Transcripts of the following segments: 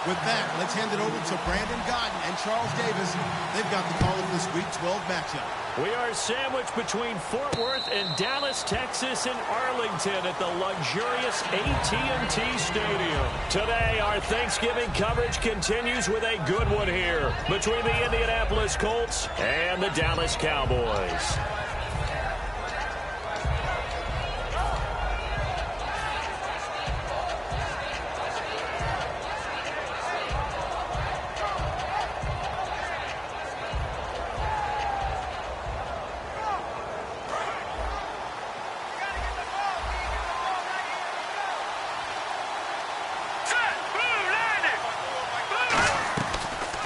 With that, let's hand it over to Brandon Godden and Charles Davis. They've got the call of this Week 12 matchup. We are sandwiched between Fort Worth and Dallas, Texas, and Arlington at the luxurious AT&T Stadium. Today, our Thanksgiving coverage continues with a good one here between the Indianapolis Colts and the Dallas Cowboys.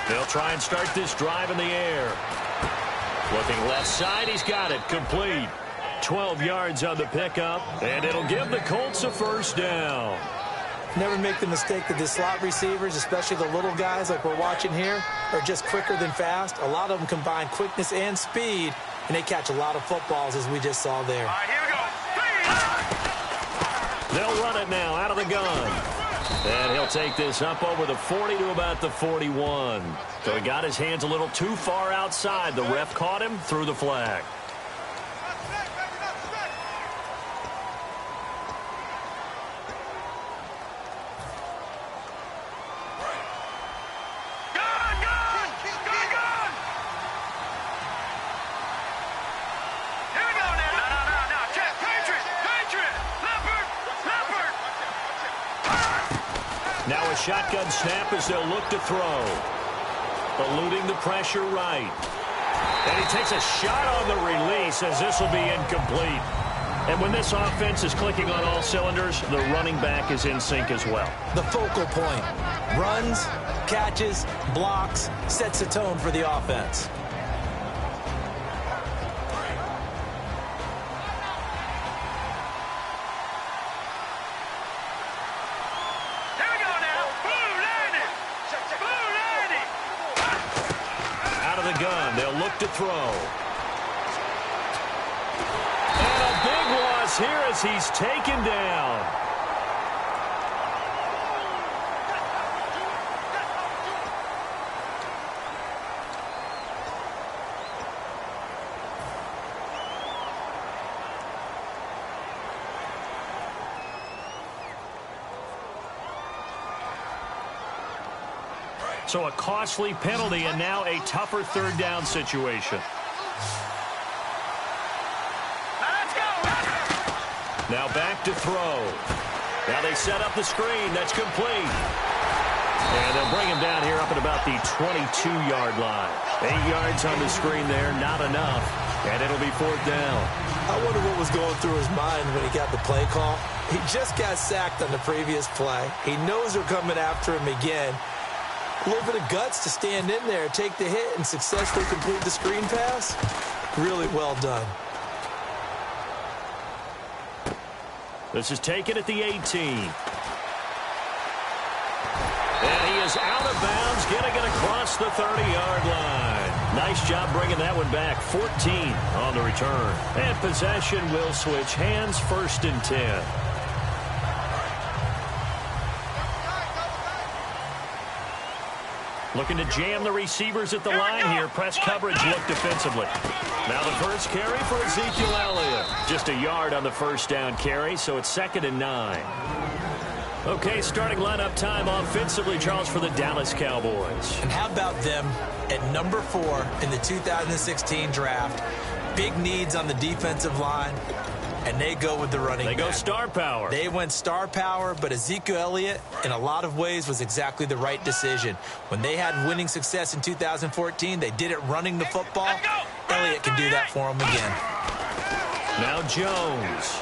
They'll try and start this drive in the air. Looking left side, he's got it. Complete. 12 yards on the pickup, and it'll give the Colts a first down. Never make the mistake that the slot receivers, especially the little guys like we're watching here, are just quicker than fast. A lot of them combine quickness and speed, and they catch a lot of footballs, as we just saw there. All right, here we go. They'll run it now out of the gun. And he'll take this up over the 40 to about the 41. So he got his hands a little too far outside. The ref caught him, threw the flag. Now a shotgun snap as they'll look to throw. Eluding the pressure right. And he takes a shot on the release as this will be incomplete. And when this offense is clicking on all cylinders, the running back is in sync as well. The focal point. Runs, catches, blocks, sets the tone for the offense. They'll look to throw. And a big loss here as he's taken down. So a costly penalty and now a tougher third down situation. Let's go. Now back to throw. Now they set up the screen. That's complete. And they'll bring him down here up at about the 22-yard line. 8 yards on the screen there, not enough. And it'll be fourth down. I wonder what was going through his mind when he got the play call. He just got sacked on the previous play. He knows they're coming after him again. A little bit of guts to stand in there, take the hit, and successfully complete the screen pass. Really well done. This is taken at the 18. And he is out of bounds, getting it across the 30-yard line. Nice job bringing that one back. 14 on the return. And possession will switch hands, 1st and 10. Looking to jam the receivers at the line here. Press coverage look defensively. Now the first carry for Ezekiel Elliott. Just a yard on the first down carry, so it's 2nd and 9. Okay, starting lineup time offensively, Charles, for the Dallas Cowboys. And how about them at number 4 in the 2016 draft? Big needs on the defensive line, and they go with the running back. They go star power. They went star power, but Ezekiel Elliott, in a lot of ways, was exactly the right decision. When they had winning success in 2014, they did it running the football. Elliott can do that for them again. Now Jones.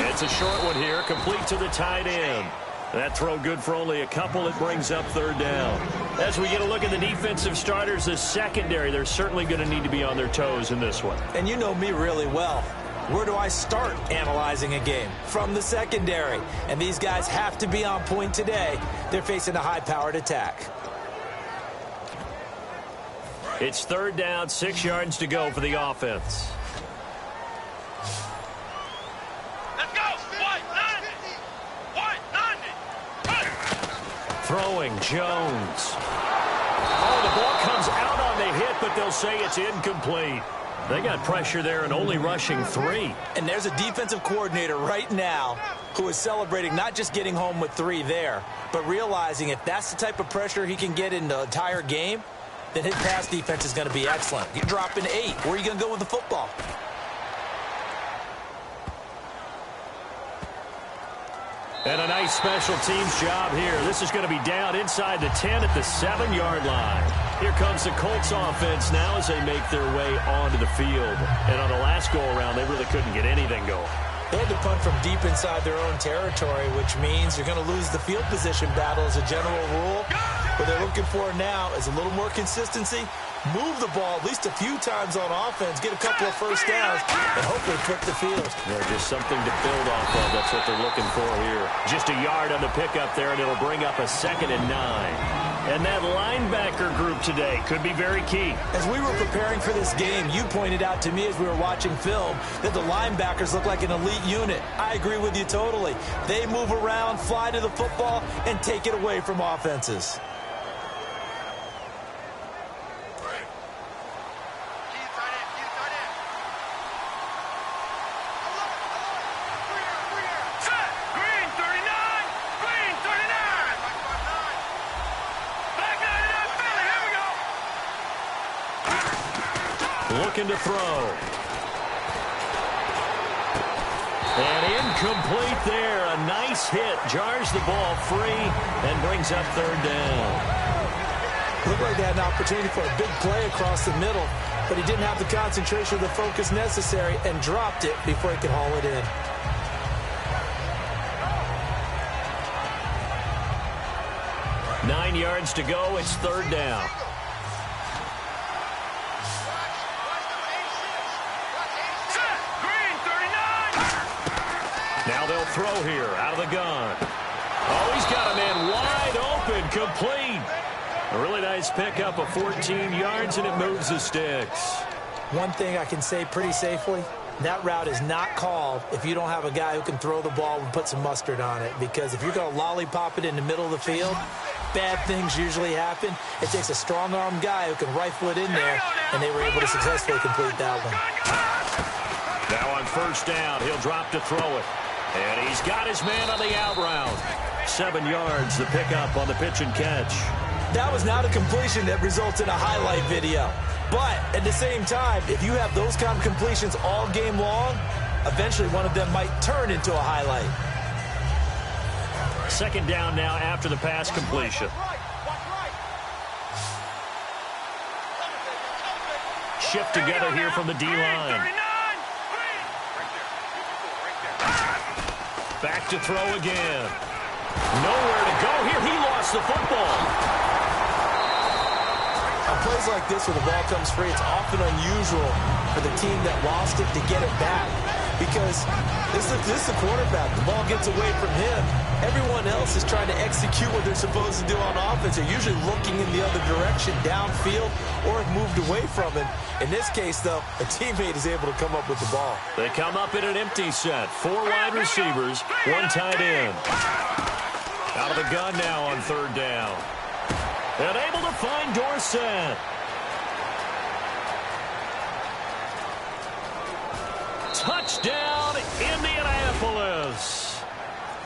It's a short one here, complete to the tight end. That throw good for only a couple. It brings up third down. As we get a look at the defensive starters, the secondary, they're certainly going to need to be on their toes in this one. And you know me really well. Where do I start analyzing a game? From the secondary. And these guys have to be on point today. They're facing a high-powered attack. It's third down, 6 yards to go for the offense. Throwing, Jones. Oh, the ball comes out on the hit, but they'll say it's incomplete. They got pressure there and only rushing 3. And there's a defensive coordinator right now who is celebrating not just getting home with 3 there, but realizing if that's the type of pressure he can get in the entire game, then his pass defense is going to be excellent. You're dropping 8. Where are you going to go with the football? And a nice special teams job here. This is going to be down inside the 10 at the 7-yard line. Here comes the Colts offense now as they make their way onto the field. And on the last go-around, they really couldn't get anything going. They had to punt from deep inside their own territory, which means you're going to lose the field position battle as a general rule. What they're looking for now is a little more consistency, move the ball at least a few times on offense, get a couple of first downs, and hopefully flip the field. Yeah, just something to build off of. That's what they're looking for here. Just a yard on the pickup there, and it'll bring up a 2nd and 9. And that linebacker group today could be very key. As we were preparing for this game, you pointed out to me as we were watching film that the linebackers look like an elite unit. I agree with you totally. They move around, fly to the football, and take it away from offenses. Looking to throw. And incomplete there. A nice hit. Jars the ball free and brings up 3rd down. Looked like they had an opportunity for a big play across the middle, but he didn't have the concentration or the focus necessary and dropped it before he could haul it in. Nine yards to go. It's 3rd down. Now they'll throw here out of the gun. Oh, he's got a man wide open, complete. A really nice pickup of 14 yards, and it moves the sticks. One thing I can say pretty safely, that route is not called if you don't have a guy who can throw the ball and put some mustard on it. Because if you're going to lollipop it in the middle of the field, bad things usually happen. It takes a strong-arm guy who can rifle it in there, and they were able to successfully complete that one. Now on 1st down, he'll drop to throw it. And he's got his man on the out route. 7 yards, the pickup on the pitch and catch. That was not a completion that results in a highlight video. But at the same time, if you have those kind of completions all game long, eventually one of them might turn into a highlight. 2nd down now after the pass completion. Shift together here from the D-line. Back to throw again. Nowhere to go here. He lost the football. On plays like this where the ball comes free, it's often unusual for the team that lost it to get it back. Because this is the quarterback. The ball gets away from him. Everyone else is trying to execute what they're supposed to do on offense. They're usually looking in the other direction, downfield, or have moved away from it. In this case, though, a teammate is able to come up with the ball. They come up in an empty set. 4 wide receivers, 1 tight end. Out of the gun now on 3rd down. And able to find Dorsett. Touchdown, Indianapolis.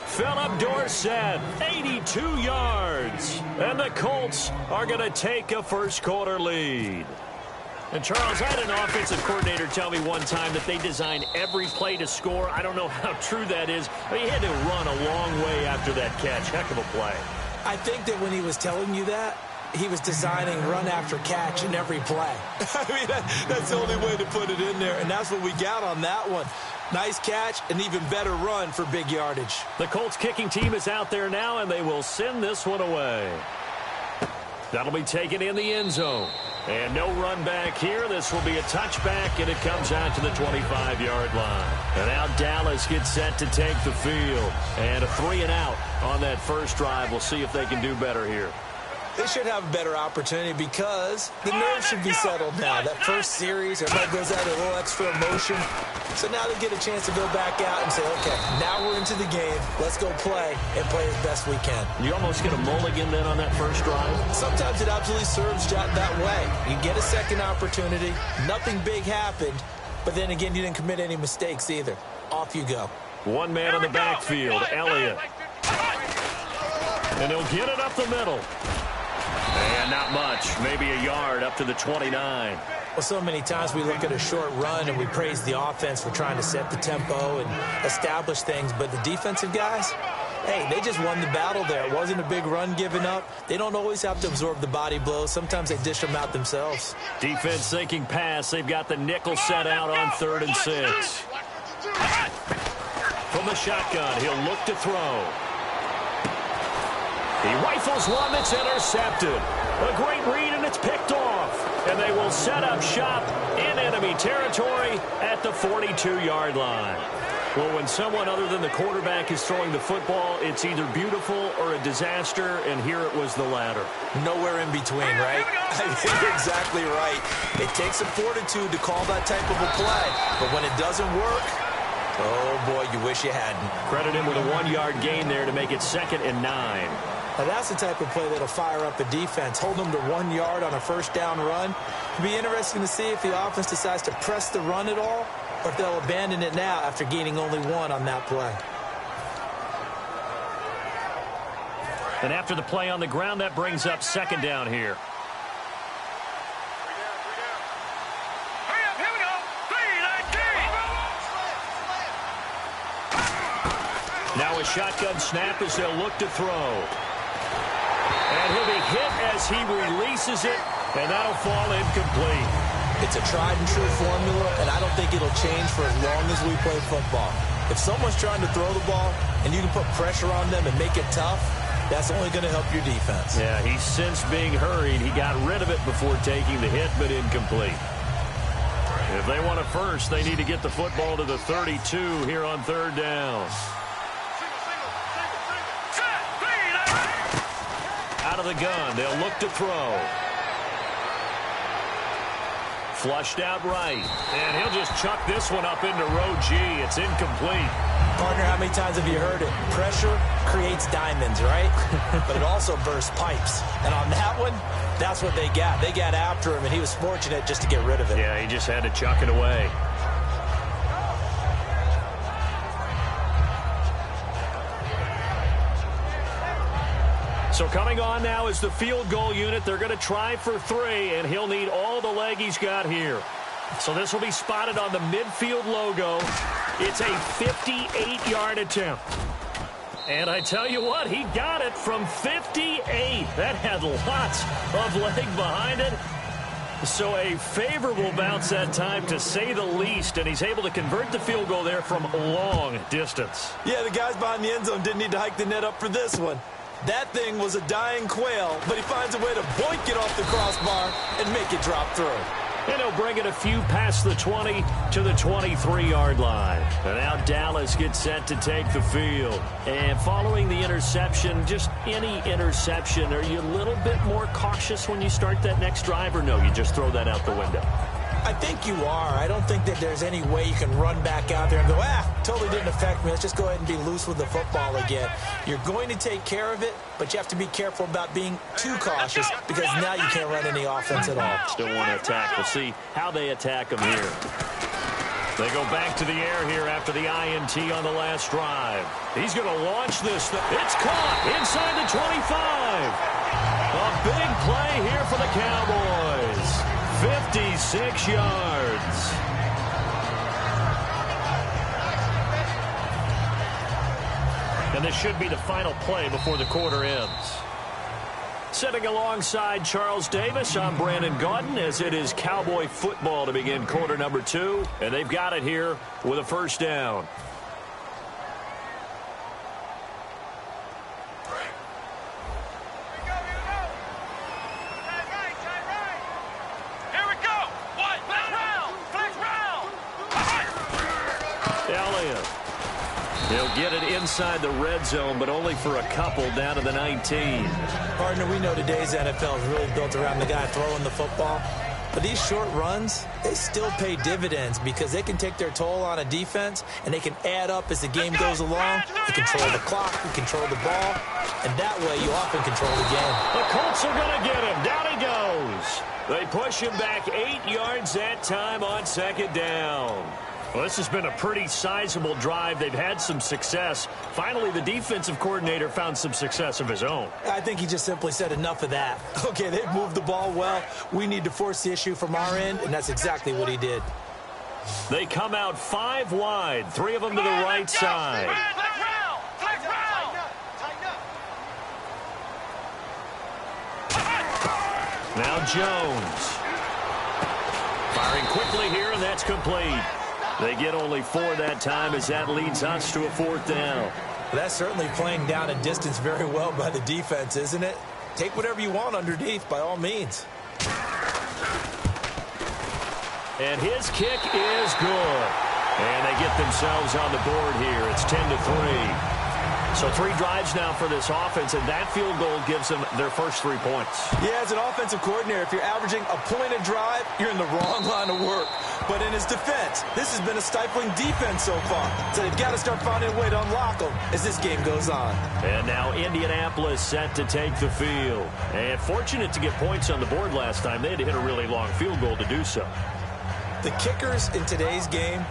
Philip Dorsett, 82 yards. And the Colts are going to take a first-quarter lead. And, Charles, I had an offensive coordinator tell me one time that they design every play to score. I don't know how true that is, but he had to run a long way after that catch. Heck of a play. I think that when he was telling you that, he was designing run after catch in every play. I mean, that's the only way to put it in there, and that's what we got on that one. Nice catch, an even better run for big yardage. The Colts kicking team is out there now, and they will send this one away. That'll be taken in the end zone. And no run back here. This will be a touchback, and it comes out to the 25-yard line. And now Dallas gets set to take the field. And a 3-and-out on that first drive. We'll see if they can do better here. They should have a better opportunity because the nerves should be settled now. That first series, everybody goes out with a little extra emotion. So now they get a chance to go back out and say, okay, now we're into the game. Let's go play and play as best we can. You almost get a mulligan then on that first drive? Sometimes it absolutely serves that way. You get a second opportunity. Nothing big happened. But then again, you didn't commit any mistakes either. Off you go. One man in the backfield, Elliott. And he'll get it up the middle. And not much, maybe a yard up to the 29. Well, so many times we look at a short run and we praise the offense for trying to set the tempo and establish things. But the defensive guys, hey, they just won the battle there. It wasn't a big run given up. They don't always have to absorb the body blows. Sometimes they dish them out themselves. Defense sinking pass. They've got the nickel set out on 3rd and 6. From the shotgun, he'll look to throw. He rifles one that's intercepted. A great read, and it's picked off. And they will set up shop in enemy territory at the 42-yard line. Well, when someone other than the quarterback is throwing the football, it's either beautiful or a disaster, and here it was the latter. Nowhere in between, right? You're exactly right. It takes some fortitude to call that type of a play, but when it doesn't work, oh, boy, you wish you hadn't. Credit him with a 1-yard gain there to make it 2nd and 9. Now, that's the type of play that'll fire up the defense. Hold them to 1 yard on a first down run. It'll be interesting to see if the offense decides to press the run at all or if they'll abandon it now after gaining only 1 on that play. And after the play on the ground, that brings up 2nd down here. Now a shotgun snap as they'll look to throw. And he'll be hit as he releases it, and that'll fall incomplete. It's a tried-and-true formula, and I don't think it'll change for as long as we play football. If someone's trying to throw the ball and you can put pressure on them and make it tough, that's only going to help your defense. Yeah, he's since being hurried. He got rid of it before taking the hit, but incomplete. If they want a first, they need to get the football to the 32 here on 3rd down. Out of the gun, they'll look to throw. Flushed out right, and he'll just chuck this one up into row G. It's incomplete. Partner, how many times have you heard it? Pressure creates diamonds, right? But it also bursts pipes. And on that one, that's what they got. They got after him, and he was fortunate just to get rid of it. Yeah, he just had to chuck it away. So coming on now is the field goal unit. They're going to try for 3, and he'll need all the leg he's got here. So this will be spotted on the midfield logo. It's a 58-yard attempt. And I tell you what, he got it from 58. That had lots of leg behind it. So a favorable bounce that time, to say the least, and he's able to convert the field goal there from a long distance. Yeah, the guys behind the end zone didn't need to hike the net up for this one. That thing was a dying quail, but he finds a way to boink it off the crossbar and make it drop through. And he'll bring it a few past the 20 to the 23-yard line. And now Dallas gets set to take the field. And following the interception, just any interception, are you a little bit more cautious when you start that next drive, or no, you just throw that out the window? I think you are. I don't think that there's any way you can run back out there and go, totally didn't affect me. Let's just go ahead and be loose with the football again. You're going to take care of it, but you have to be careful about being too cautious because now you can't run any offense at all. Still want to attack. We'll see how they attack them here. They go back to the air here after the INT on the last drive. He's going to launch this. It's caught inside the 25. A big play here for the Cowboys. 56 yards. And this should be the final play before the quarter ends. Sitting alongside Charles Davis, I'm Brandon Gaudin, as it is Cowboy football to begin quarter number 2. And they've got it here with a first down. He'll get it inside the red zone, but only for a couple down to the 19. Partner, we know today's NFL is really built around the guy throwing the football. But these short runs, they still pay dividends because they can take their toll on a defense, and they can add up as the game goes along. You control the clock, you control the ball, and that way you often control the game. The Colts are going to get him. Down he goes. They push him back 8 yards that time on second down. Well, this has been a pretty sizable drive. They've had some success. Finally, the defensive coordinator found some success of his own. I think he just simply said enough of that. Okay, they've moved the ball well. We need to force the issue from our end, and that's exactly what he did. They come out 5 wide, 3 of them to the right side. Now Jones. Firing quickly here, and that's complete. They get only 4 that time as that leads us to a 4th down. That's certainly playing down a distance very well by the defense, isn't it? Take whatever you want underneath, by all means. And his kick is good. And they get themselves on the board here. It's 10-3. So 3 drives now for this offense, and that field goal gives them their first 3 points. Yeah, as an offensive coordinator, if you're averaging a point a drive, you're in the wrong line of work. But in his defense, this has been a stifling defense so far. So they've got to start finding a way to unlock them as this game goes on. And now Indianapolis set to take the field. And fortunate to get points on the board last time. They had to hit a really long field goal to do so. The kickers in today's game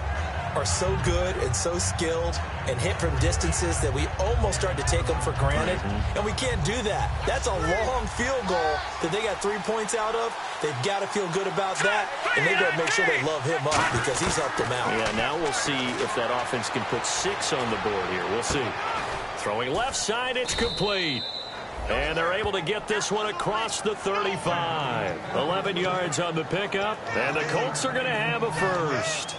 are so good and so skilled and hit from distances that we almost start to take them for granted. And we can't do that. That's a long field goal that they got 3 points out of. They've got to feel good about that, and they've got to make sure they love him up because he's helped them out. Yeah, now we'll see if that offense can put 6 on the board here. We'll see. Throwing left side, it's complete. And they're able to get this one across the 35. 11 yards on the pickup, and the Colts are going to have a first.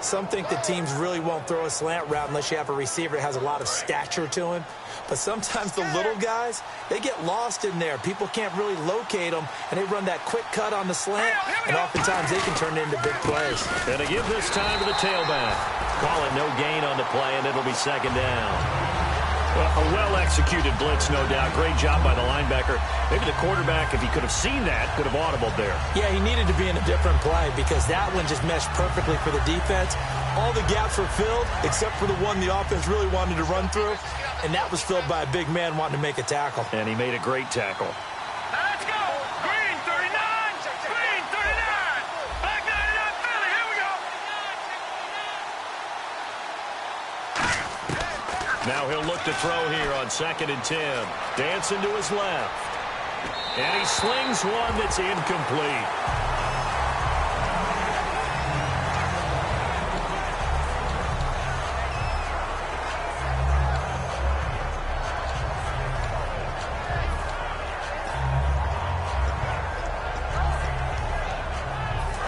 Some think that teams really won't throw a slant route unless you have a receiver that has a lot of stature to him. But sometimes the little guys, they get lost in there. People can't really locate them, and they run that quick cut on the slant, and oftentimes they can turn into big plays. And to give this time to the tailback. Call it no gain on the play, and it'll be second down. Well, a well-executed blitz, no doubt. Great job by the linebacker. Maybe the quarterback, if he could have seen that, could have audibled there. Yeah, he needed to be in a different play because that one just meshed perfectly for the defense. All the gaps were filled except for the one the offense really wanted to run through, and that was filled by a big man wanting to make a tackle. And he made a great tackle. Let's go! Green 39! Green 39! Black 99 Philly, here we go! Now he'll look to throw here on 2nd and 10. Dancing to his left. And he slings one that's incomplete.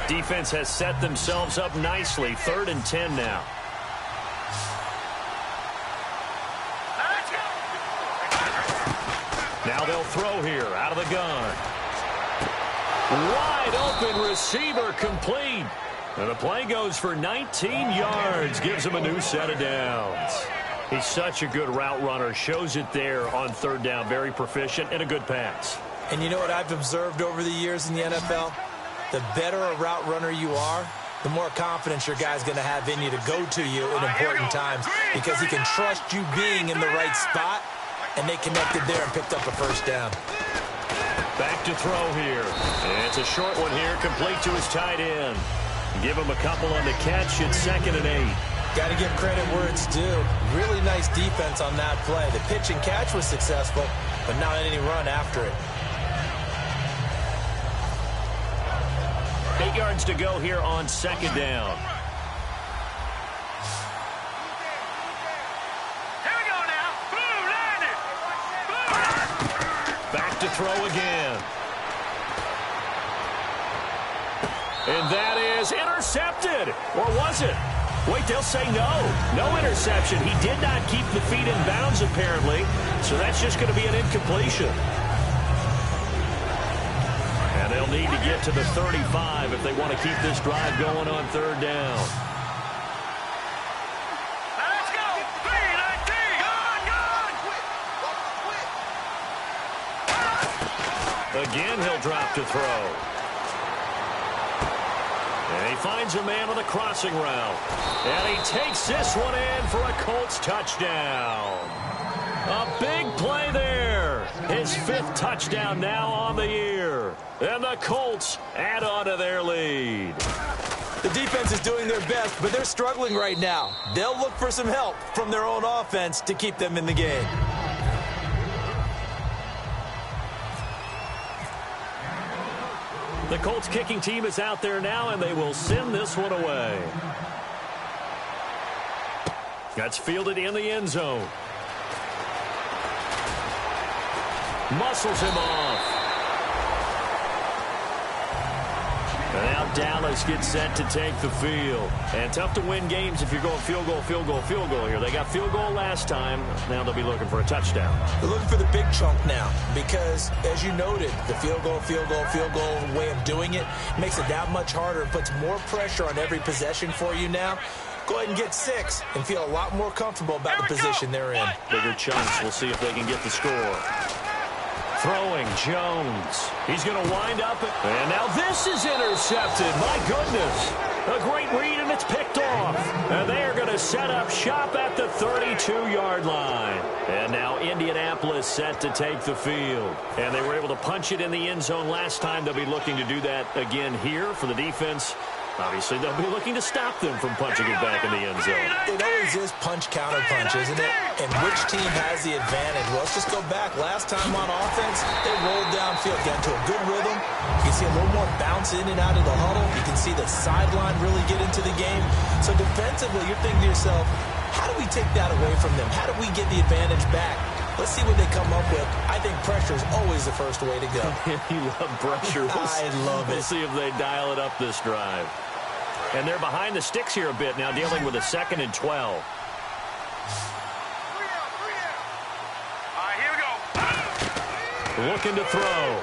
Defense has set themselves up nicely. 3rd and 10 now. Now they'll throw here out of the gun. Wide open receiver complete. And the play goes for 19 yards. Gives him a new set of downs. He's such a good route runner. Shows it there on 3rd down. Very proficient and a good pass. And you know what I've observed over the years in the NFL? The better a route runner you are, the more confidence your guy's going to have in you to go to you in important times because he can trust you being in the right spot, and they connected there and picked up a first down. Back to throw here. And it's a short one here, complete to his tight end. Give him a couple on the catch. It's 2nd and 8. Got to give credit where it's due. Really nice defense on that play. The pitch and catch was successful, but not any run after it. 8 yards to go here on 2nd down. Here we go now. Blue, landed. Back to throw again. And that is intercepted. Or was it? Wait, they'll say no. No interception. He did not keep the feet in bounds, apparently. So that's just going to be an incompletion. And they'll need to get to the 35 if they want to keep this drive going on 3rd down. Let's go. Green Again, he'll drop to throw. And he finds a man on the crossing route. And he takes this one in for a Colts touchdown. A big play there. His 5th touchdown now on the year. And the Colts add on to their lead. The defense is doing their best, but they're struggling right now. They'll look for some help from their own offense to keep them in the game. The Colts kicking team is out there now, and they will send this one away. That's fielded in the end zone. Muscles him off. And now Dallas gets set to take the field. And tough to win games if you're going field goal, field goal, field goal here. They got field goal last time. Now they'll be looking for a touchdown. They're looking for the big chunk now because, as you noted, the field goal way of doing it makes it that much harder and puts more pressure on every possession for you now. Go ahead and get 6 and feel a lot more comfortable about the position they're in. Bigger chunks. We'll see if they can get the score. Throwing Jones. He's going to wind up. And now this is intercepted. My goodness. A great read, and it's picked off. And they are going to set up shop at the 32-yard line. And now Indianapolis set to take the field. And they were able to punch it in the end zone last time. They'll be looking to do that again here for the defense. Obviously, they'll be looking to stop them from punching it back in the end zone. It always is punch-counter-punch, isn't it? And which team has the advantage? Well, let's just go back. Last time on offense, they rolled downfield, got into a good rhythm. You can see a little more bounce in and out of the huddle. You can see the sideline really get into the game. So defensively, you're thinking to yourself, how do we take that away from them? How do we get the advantage back? Let's see what they come up with. I think pressure is always the first way to go. You love pressure. I love it. We'll see if they dial it up this drive. And they're behind the sticks here a bit now, dealing with a 2nd and 12. All right, here we go. Looking to throw.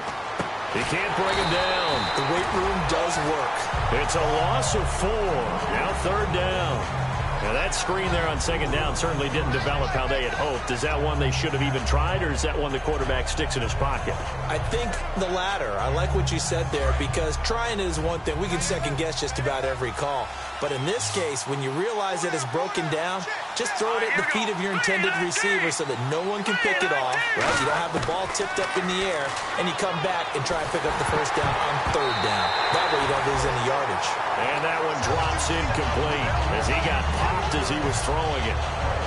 He can't bring him down. The weight room does work. It's a loss of 4. Now 3rd down. Now that screen there on 2nd down certainly didn't develop how they had hoped. Is that one they should have even tried, or is that one the quarterback sticks in his pocket? I think the latter. I like what you said there, because trying is one thing. We can second guess just about every call. But in this case, when you realize that it's broken down, just throw it at the feet of your intended receiver so that no one can pick it off. Right? You don't have the ball tipped up in the air, and you come back and try and pick up the 1st down on 3rd down. That way you don't lose any yardage. And that one drops incomplete as he got popped as he was throwing it.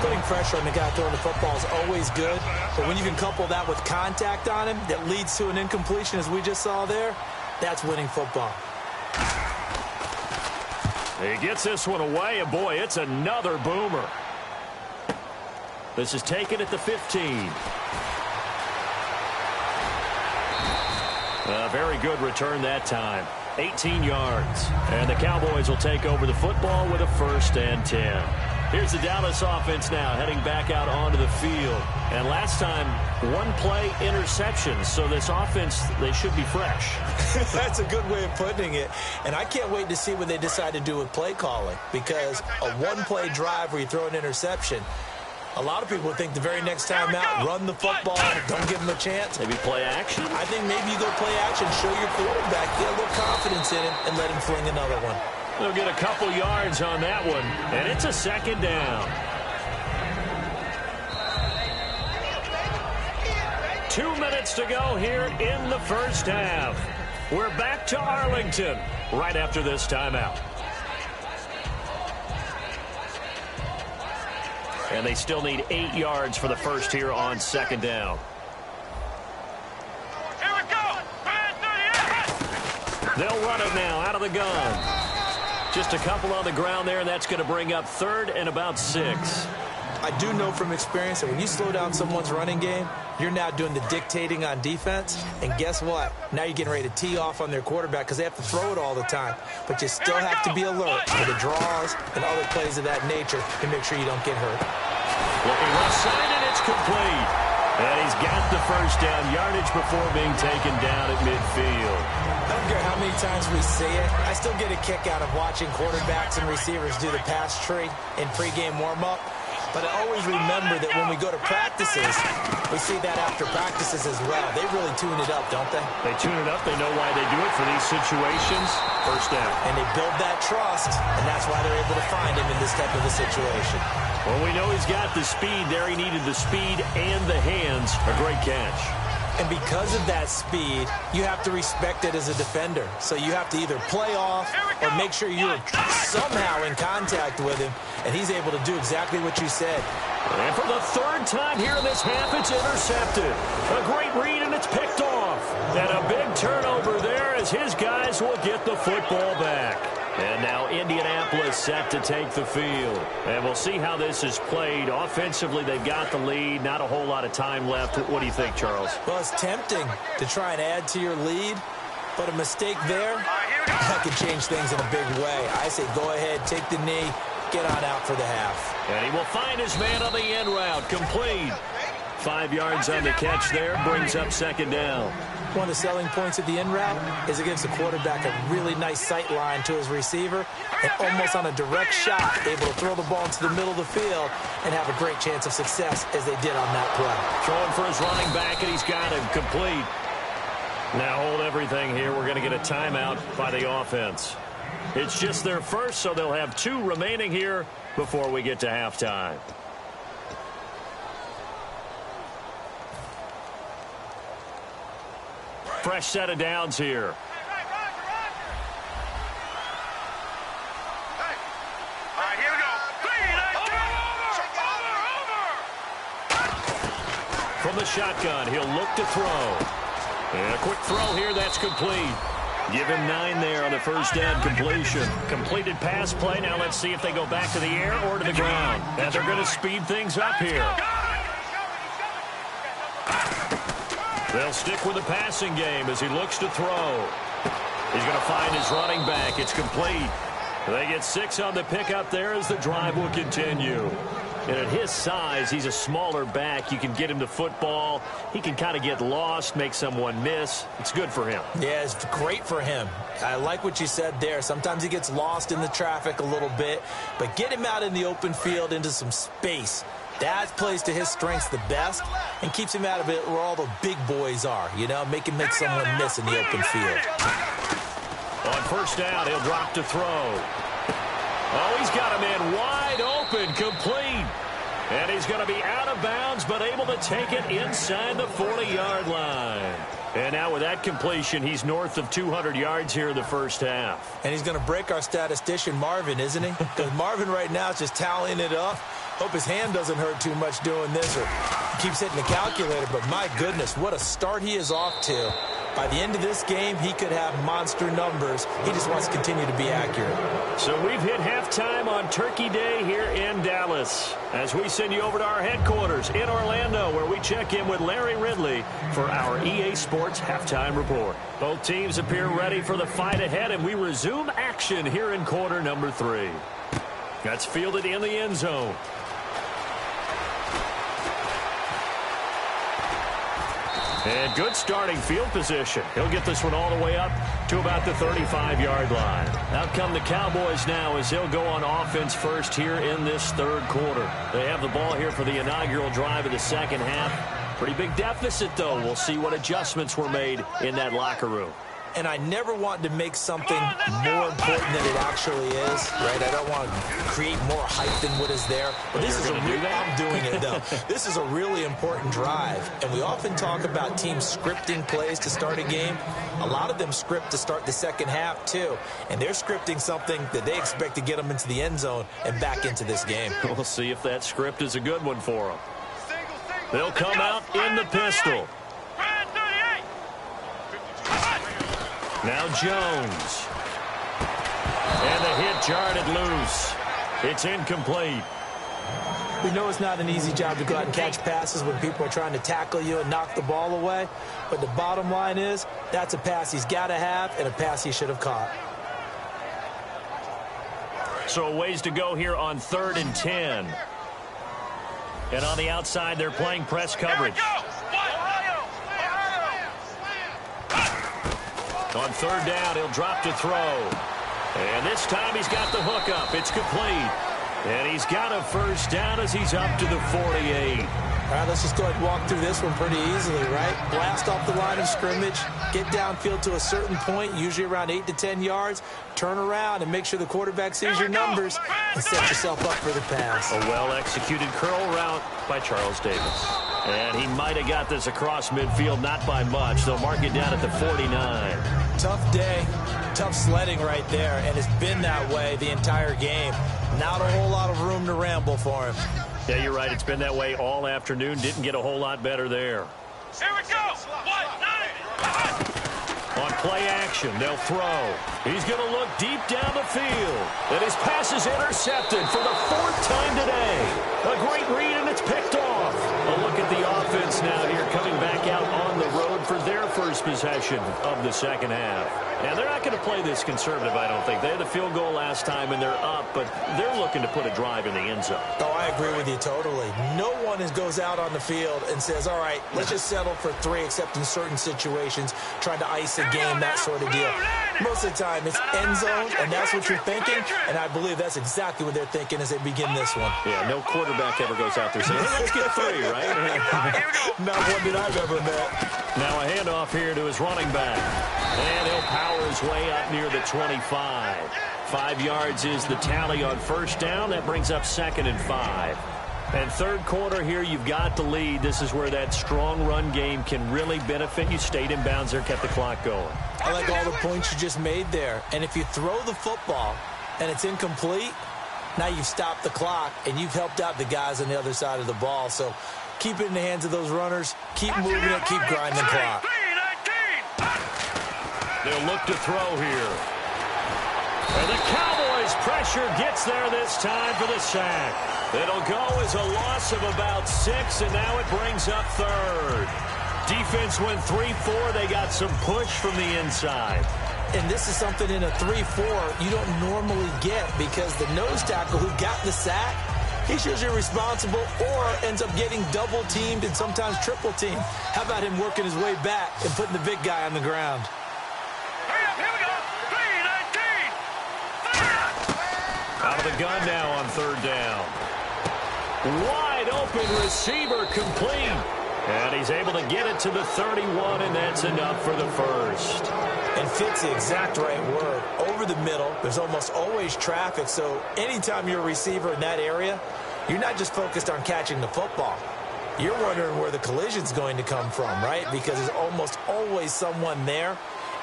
Putting pressure on the guy throwing the football is always good, but when you can couple that with contact on him that leads to an incompletion, as we just saw there, that's winning football. He gets this one away, and boy, it's another boomer. This is taken at the 15. A very good return that time. 18 yards. And the Cowboys will take over the football with a 1st and 10. Here's the Dallas offense now heading back out onto the field. And last time, 1-play interception. So this offense, they should be fresh. That's a good way of putting it. And I can't wait to see what they decide to do with play calling. Because a 1-play drive where you throw an interception, a lot of people think the very next time out, run the football, don't give them a chance. Maybe play action? I think maybe you go play action, show your quarterback, get a little confidence in him, and let him fling another one. They'll get a couple yards on that one, and it's a 2nd down. 2 minutes to go here in the 1st half. We're back to Arlington right after this timeout. And they still need 8 yards for the 1st here on 2nd down. Here we go. They'll run it now out of the gun. Just a couple on the ground there, and that's going to bring up 3rd and about 6. I do know from experience that when you slow down someone's running game, you're now doing the dictating on defense. And guess what? Now you're getting ready to tee off on their quarterback because they have to throw it all the time. But you still have to be alert for the draws and other plays of that nature to make sure you don't get hurt. Looking left side, and it's complete. And he's got the 1st down yardage before being taken down at midfield. I don't care how many times we see it. I still get a kick out of watching quarterbacks and receivers do the pass tree in pregame warm-up. But I always remember that when we go to practices, we see that after practices as well. They really tune it up, don't they? They tune it up. They know why they do it for these situations. First down. And they build that trust, and that's why they're able to find him in this type of a situation. Well, we know he's got the speed there. He needed the speed and the hands. A great catch. And because of that speed, you have to respect it as a defender. So you have to either play off or make sure you're somehow in contact with him, and he's able to do exactly what you said. And for the third time here in this half, it's intercepted. A great read, and it's picked off. And a big turnover there as his guys will get the football back. And now Indianapolis set to take the field. And we'll see how this is played. Offensively, they've got the lead. Not a whole lot of time left. What do you think, Charles? Well, it's tempting to try and add to your lead, but a mistake there, that could change things in a big way. I say go ahead, take the knee, get on out for the half. And he will find his man on the end route. Complete. 5 yards on the catch there. Brings up second down. One of the selling points of the in route is it gives the quarterback a really nice sight line to his receiver and almost on a direct shot able to throw the ball into the middle of the field and have a great chance of success as they did on that play. Throwing for his running back, and he's got him complete. Now hold everything here. We're going to get a timeout by the offense. It's just their first, so they'll have 2 remaining here before we get to halftime. Fresh set of downs here. From the shotgun, he'll look to throw. And a quick throw here, that's complete. Give him 9 there on the first down completion. Completed pass play. Now let's see if they go back to the air or to the ground. And they're going to speed things up here. They'll stick with the passing game as he looks to throw. He's going to find his running back. It's complete. They get 6 on the pickup there as the drive will continue. And at his size, he's a smaller back. You can get him to football. He can kind of get lost, make someone miss. It's good for him. Yeah, it's great for him. I like what you said there. Sometimes he gets lost in the traffic a little bit, but get him out in the open field into some space. That plays to his strengths the best and keeps him out of it where all the big boys are, you know, make him make someone miss in the open field. On first down, he'll drop to throw. Oh, he's got a man wide open, complete. And he's going to be out of bounds, but able to take it inside the 40-yard line. And now with that completion, he's north of 200 yards here in the first half. And he's going to break our statistician, Marvin, isn't he? Because Marvin right now is just tallying it up. Hope his hand doesn't hurt too much doing this or keeps hitting the calculator. But my goodness, what a start he is off to. By the end of this game, he could have monster numbers. He just wants to continue to be accurate. So we've hit halftime on Turkey Day here in Dallas as we send you over to our headquarters in Orlando where we check in with Larry Ridley for our EA Sports Halftime Report. Both teams appear ready for the fight ahead, and we resume action here in quarter number 3. That's fielded in the end zone. And good starting field position. He'll get this one all the way up to about the 35-yard line. Out come the Cowboys now as they'll go on offense first here in this third quarter. They have the ball here for the inaugural drive of the second half. Pretty big deficit, though. We'll see what adjustments were made in that locker room. And I never want to make something more important than it actually is, right? I don't want to create more hype than what is there. But this is I'm doing it, though. This is a really important drive. And we often talk about teams scripting plays to start a game. A lot of them script to start the second half, too. And they're scripting something that they expect to get them into the end zone and back into this game. We'll see if that script is a good one for them. They'll come out in the pistol. Now Jones. And the hit jarred it loose. It's incomplete. We know it's not an easy job to go out and catch passes when people are trying to tackle you and knock the ball away. But the bottom line is, that's a pass he's got to have and a pass he should have caught. So a ways to go here on 3rd and 10. And on the outside, they're playing press coverage. On 3rd down, he'll drop to throw. And this time he's got the hook up. It's complete. And he's got a first down as he's up to the 48. All right, let's just go ahead and walk through this one pretty easily, right? Blast off the line of scrimmage, get downfield to a certain point, usually around 8 to 10 yards, turn around and make sure the quarterback sees your numbers and set yourself up for the pass. A well-executed curl route by Charles Davis. And he might have got this across midfield, not by much. They'll mark it down at the 49. Tough day, tough sledding right there, and it's been that way the entire game. Not a whole lot of room to ramble for him. Yeah, you're right. It's been that way all afternoon. Didn't get a whole lot better there. Here we go. 1-9. On play action, they'll throw. He's going to look deep down the field. And his pass is intercepted for the 4th time today. A great read, and it's picked off. A look at the offense now here, coming back out on the road for their first possession of the second half. And they're not going to play this conservative, I don't think. They had the field goal last time, and they're up, but they're looking to put a drive in the end zone. Oh, I agree with you totally. No one goes out on the field and says, all right, let's just settle for 3, except in certain situations, trying to ice a game, that sort of deal. Most of the time, it's end zone, and that's what you're thinking, and I believe that's exactly what they're thinking as they begin this one. Yeah, no quarterback ever goes out there saying, hey, let's get 3, right? Not one that I've ever met. Now a handoff here to his running back. And he'll power his way up near the 25. 5 yards is the tally on first down. That brings up 2nd and 5. And third quarter here, you've got the lead. This is where that strong run game can really benefit you. Stayed in bounds there, kept the clock going. I like all the points you just made there. And if you throw the football and it's incomplete, now you've stopped the clock and you've helped out the guys on the other side of the ball. So keep it in the hands of those runners. Keep moving it. Keep grinding the clock. They'll look to throw here. And the Cowboys' pressure gets there this time for the sack. It'll go as a loss of about 6, and now it brings up 3rd. Defense went 3-4. They got some push from the inside. And this is something in a 3-4 you don't normally get because the nose tackle who got the sack, he's usually responsible or ends up getting double-teamed and sometimes triple-teamed. How about him working his way back and putting the big guy on the ground? Out of the gun now on 3rd down. Wide open receiver complete. And he's able to get it to the 31, and that's enough for the first. And fit's the exact right word. Over the middle, there's almost always traffic, so anytime you're a receiver in that area, you're not just focused on catching the football. You're wondering where the collision's going to come from, right? Because there's almost always someone there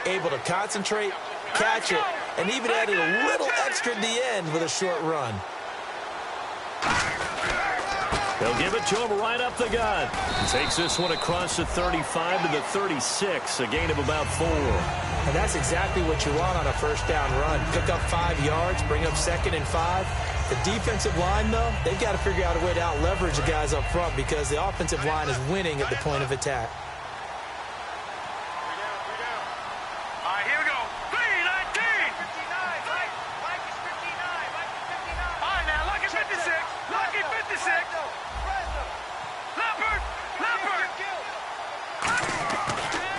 able to concentrate, catch it, and even added a little extra at the end with a short run. They'll give it to him right up the gut. He takes this one across the 35 to the 36, a gain of about 4. And that's exactly what you want on a first down run. Pick up 5 yards, bring up 2nd and 5. The defensive line, though, they've got to figure out a way to out-leverage the guys up front because the offensive line is winning at the point of attack.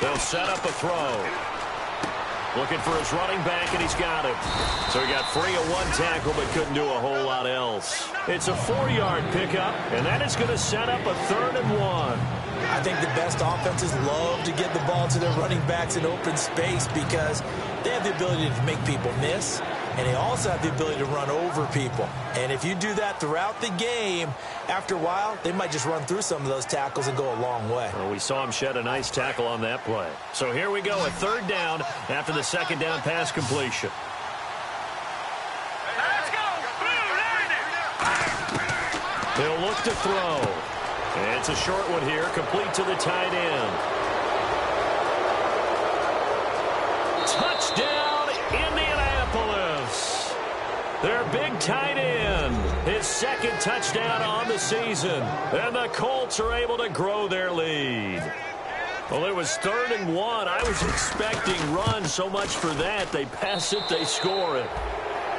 They'll set up a throw. Looking for his running back, and he's got him. So he got free of 1 tackle, but couldn't do a whole lot else. It's a 4-yard pickup, and that is going to set up a 3rd and 1. I think the best offenses love to get the ball to their running backs in open space because they have the ability to make people miss, and they also have the ability to run over people. And if you do that throughout the game, after a while, they might just run through some of those tackles and go a long way. Well, we saw him shed a nice tackle on that play. So here we go, a 3rd down after the 2nd down pass completion. Let's go! They'll look to throw. And it's a short one here, complete to the tight end. Touchdown, Indianapolis. Their big tight end, his 2nd touchdown on the season. And the Colts are able to grow their lead. Well, it was 3rd and 1. I was expecting runs, so much for that. They pass it, they score it.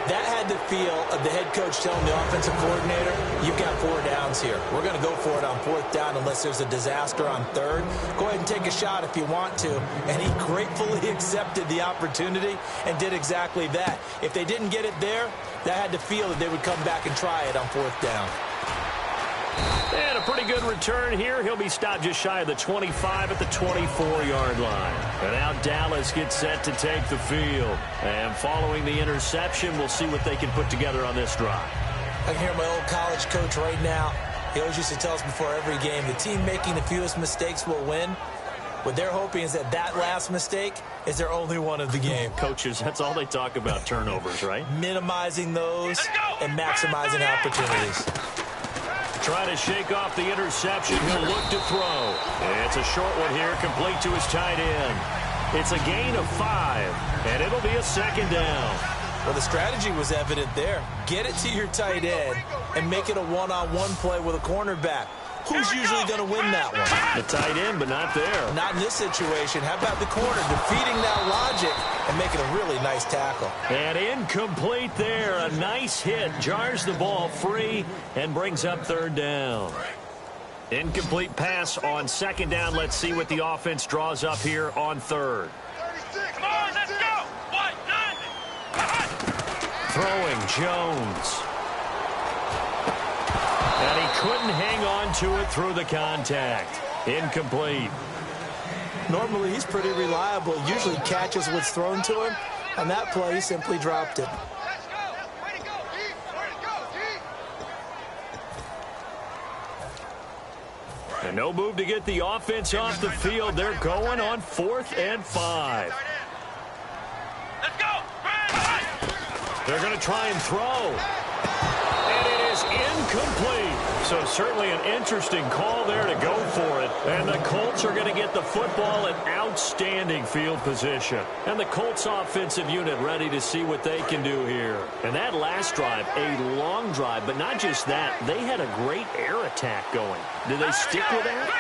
That had the feel of the head coach telling the offensive coordinator, you've got 4 downs here. We're going to go for it on 4th down unless there's a disaster on 3rd. Go ahead and take a shot if you want to. And he gratefully accepted the opportunity and did exactly that. If they didn't get it there, that had the feel that they would come back and try it on 4th down. And a pretty good return here. He'll be stopped just shy of the 25 at the 24-yard line. And now Dallas gets set to take the field. And following the interception, we'll see what they can put together on this drive. I can hear my old college coach right now. He always used to tell us before every game, the team making the fewest mistakes will win. What they're hoping is that that last mistake is their only one of the game. Coaches, that's all they talk about, turnovers, right? Minimizing those and maximizing opportunities. Try to shake off the interception. He'll look to throw. It's a short one here, complete to his tight end. It's a gain of 5, and it'll be a 2nd down. Well, the strategy was evident there. Get it to your tight end and make it a one-on-one play with a cornerback. Who's usually going to win that one? The tight end, but not there. Not in this situation. How about the corner defeating that logic and making a really nice tackle? And incomplete there. A nice hit. Jars the ball free and brings up 3rd down. Incomplete pass on 2nd down. Let's see what the offense draws up here on 3rd. Come on, let's go. 1-9. Throwing Jones. And he couldn't hang on to it through the contact. Incomplete. Normally, he's pretty reliable. Usually catches what's thrown to him. On that play, he simply dropped it. Let's go. Way to go, D. Way to go, D. And no move to get the offense off the field. They're going on 4th and 5. Let's go. They're going to try and throw. And it is incomplete. So certainly an interesting call there to go for it. And the Colts are going to get the football in outstanding field position. And the Colts offensive unit ready to see what they can do here. And that last drive, a long drive, but not just that. They had a great air attack going. Do they stick with that?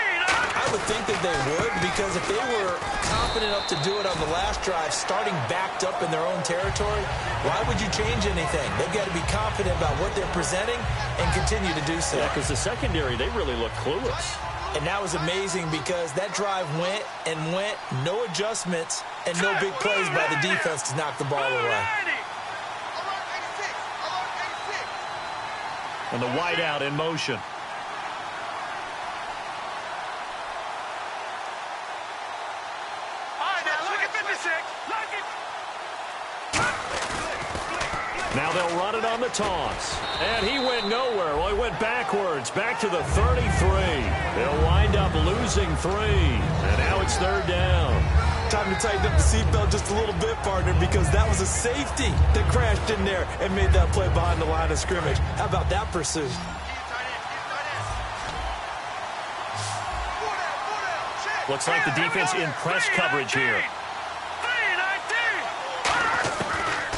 I would think that they would, because if they were confident enough to do it on the last drive, starting backed up in their own territory, why would you change anything? They've got to be confident about what they're presenting and continue to do so. Yeah, because the secondary, they really look clueless. And that was amazing because that drive went and went, no adjustments, and no big plays by the defense to knock the ball away. And the wideout in motion. Now they'll run it on the toss. And he went nowhere. Well, he went backwards, back to the 33. They'll wind up losing 3. And now it's 3rd down. Time to tighten up the seatbelt just a little bit, partner, because that was a safety that crashed in there and made that play behind the line of scrimmage. How about that pursuit? Looks like the defense in press coverage here.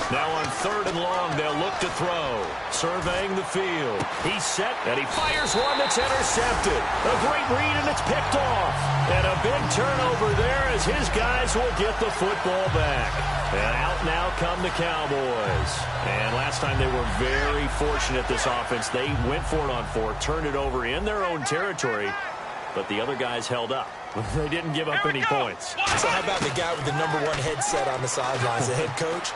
Now on 3rd and long, they'll look to throw. Surveying the field. He's set, and he fires one that's intercepted. A great read, and it's picked off. And a big turnover there as his guys will get the football back. And out now come the Cowboys. And last time they were very fortunate, this offense. They went for it on 4, turned it over in their own territory, but the other guys held up. They didn't give up any points. So how about the guy with the #1 headset on the sidelines, the head coach?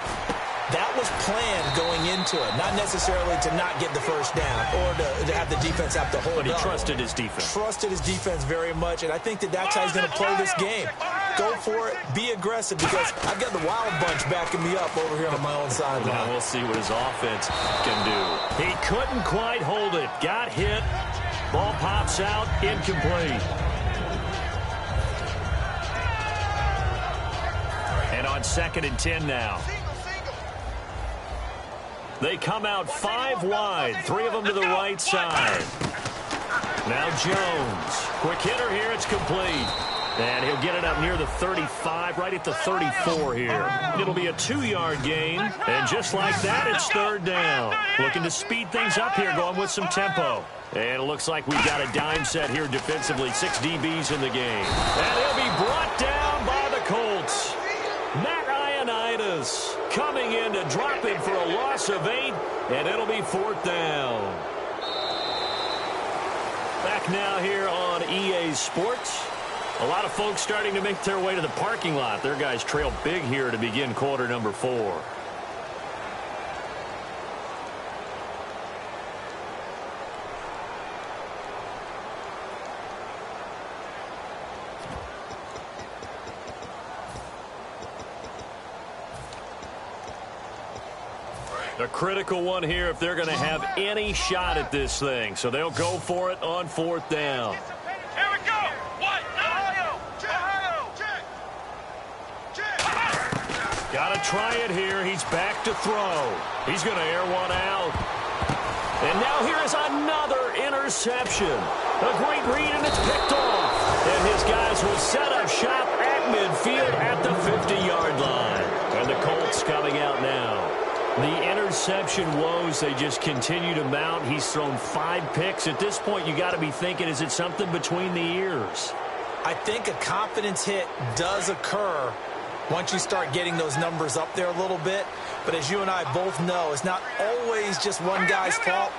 That was planned going into it, not necessarily to not get the first down or to have the defense have to hold up. But he trusted his defense. Trusted his defense very much, and I think that that's how he's going to play this game. Go for it, be aggressive, because I've got the Wild Bunch backing me up over here on my own sideline. Now we'll see what his offense can do. He couldn't quite hold it. Got hit. Ball pops out. Incomplete. And on 2nd and 10 now. They come out 5 wide, 3 of them to the right side. Now Jones. Quick hitter here, it's complete. And he'll get it up near the 35, right at the 34 here. It'll be a 2-yard gain, and just like that, it's 3rd down. Looking to speed things up here, going with some tempo. And it looks like we've got a dime set here defensively, 6 DBs in the game. And he'll be brought down by the Colts. Matt Ioannidis coming in to drop him for a loss of 8, and it'll be 4th down. Back now here on EA Sports. A lot of folks starting to make their way to the parking lot. Their guys trail big here to begin quarter number 4. A critical one here if they're going to have any shot at this thing. So they'll go for it on 4th down. Here we go. What? Ohio. Check. Got to try it here. He's back to throw. He's going to air one out. And now here is another interception. A great read, and it's picked off. And his guys will set up shop at midfield at the 50-yard line. And the Colts coming out now. The interception woes, they just continue to mount. He's thrown 5 picks. At this point, you got to be thinking, is it something between the ears? I think a confidence hit does occur once you start getting those numbers up there a little bit. But as you and I both know, it's not always just one guy's fault.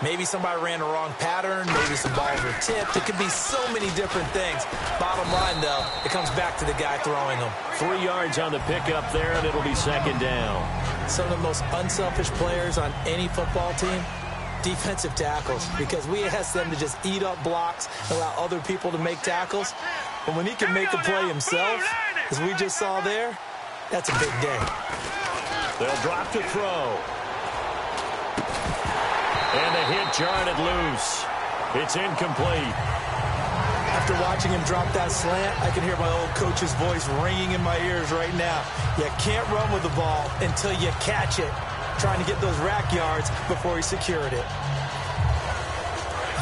Maybe somebody ran the wrong pattern. Maybe some balls were tipped. It could be so many different things. Bottom line, though, it comes back to the guy throwing them. 3 yards on the pickup there, and it'll be 2nd down. Some of the most unselfish players on any football team, defensive tackles, because we ask them to just eat up blocks, allow other people to make tackles. But when he can make a play himself, as we just saw there, that's a big day. They'll drop to throw. And the hit jarred it loose. It's incomplete. After watching him drop that slant, I can hear my old coach's voice ringing in my ears right now. You can't run with the ball until you catch it. Trying to get those rack yards before he secured it.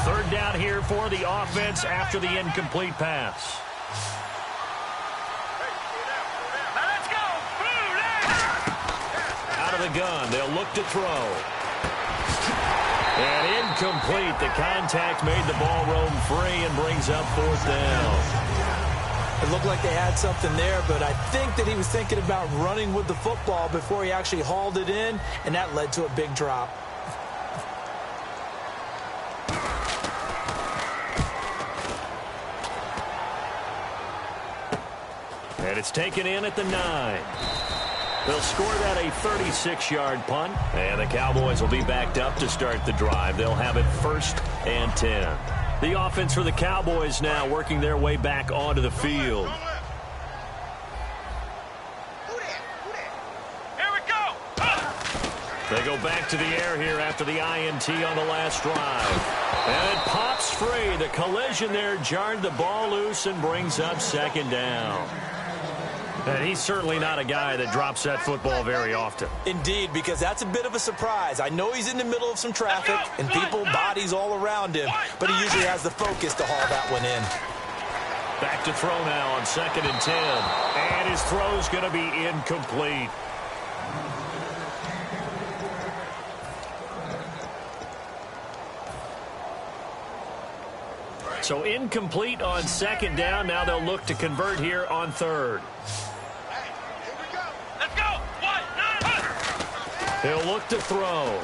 3rd down here for the offense after the incomplete pass. Now let's go. Out of the gun, they'll look to throw. And incomplete. The contact made the ball roam free and brings up 4th down. It looked like they had something there, but I think that he was thinking about running with the football before he actually hauled it in, and that led to a big drop. And it's taken in at the 9. They'll score that a 36-yard punt, and the Cowboys will be backed up to start the drive. They'll have it 1st and 10. The offense for the Cowboys now working their way back onto the field. Here we go. They go back to the air here after the INT on the last drive. And it pops free. The collision there jarred the ball loose and brings up 2nd down. And he's certainly not a guy that drops that football very often. Indeed, because that's a bit of a surprise. I know he's in the middle of some traffic and people, bodies all around him, but he usually has the focus to haul that one in. Back to throw now on 2nd and 10. And his throw's going to be incomplete. So incomplete on 2nd down. Now they'll look to convert here on 3rd. He'll look to throw.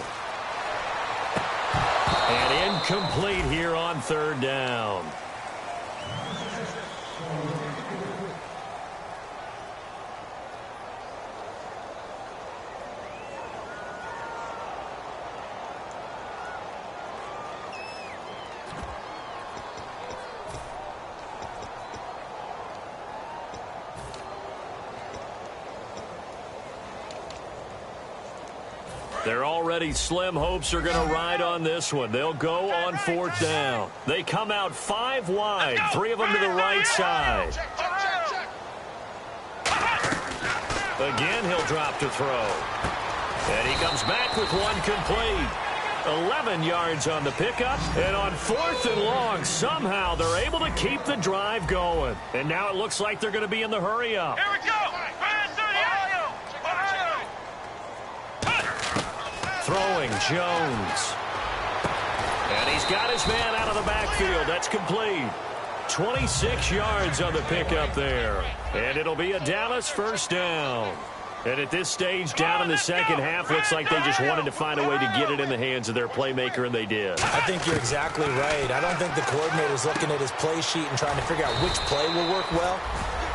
And incomplete here on 3rd down. They're already slim hopes are going to ride on this one. They'll go on 4th down. They come out 5 wide, 3 of them to the right side. Again, he'll drop to throw. And he comes back with one complete. 11 yards on the pickup. And on 4th and long, somehow they're able to keep the drive going. And now it looks like they're going to be in the hurry up. Here we go. Throwing Jones. And he's got his man out of the backfield. That's complete. 26 yards on the pickup there. And it'll be a Dallas 1st down. And at this stage, down in the second half, looks like they just wanted to find a way to get it in the hands of their playmaker, and they did. I think you're exactly right. I don't think the coordinator's looking at his play sheet and trying to figure out which play will work well.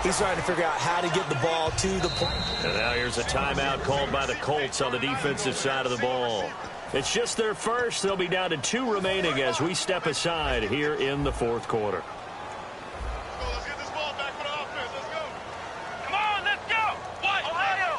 He's trying to figure out how to get the ball to the point. And now here's a timeout called by the Colts on the defensive side of the ball. It's just their first. They'll be down to 2 remaining as we step aside here in the fourth quarter. Let's get this ball back for the offense. Let's go. Come on, let's go. What? Ohio.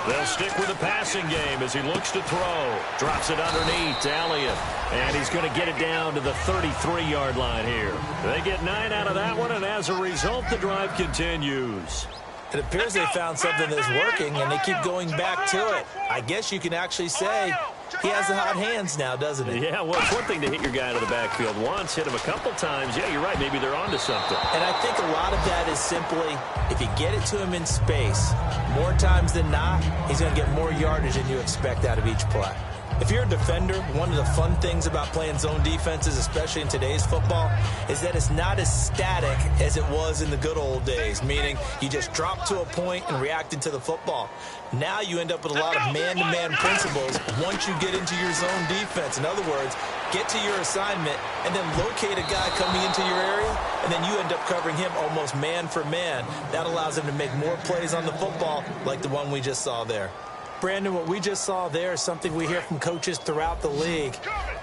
They'll stick with the passing game as he looks to throw. Drops it underneath to Elliott. And he's going to get it down to the 33-yard line here. They get 9 out of that one, and as a result, the drive continues. It appears they found something that's working, and they keep going back to it. I guess you can actually say he has the hot hands now, doesn't he? Yeah, well, it's one thing to hit your guy out of the backfield once, hit him a couple times. Yeah, you're right. Maybe they're onto something. And I think a lot of that is simply if you get it to him in space, more times than not, he's going to get more yardage than you expect out of each play. If you're a defender, one of the fun things about playing zone defenses, especially in today's football, is that it's not as static as it was in the good old days, meaning you just drop to a point and reacted to the football. Now you end up with a lot of man-to-man principles once you get into your zone defense. In other words, get to your assignment and then locate a guy coming into your area, and then you end up covering him almost man for man. That allows him to make more plays on the football like the one we just saw there. Brandon, what we just saw there is something we hear from coaches throughout the league.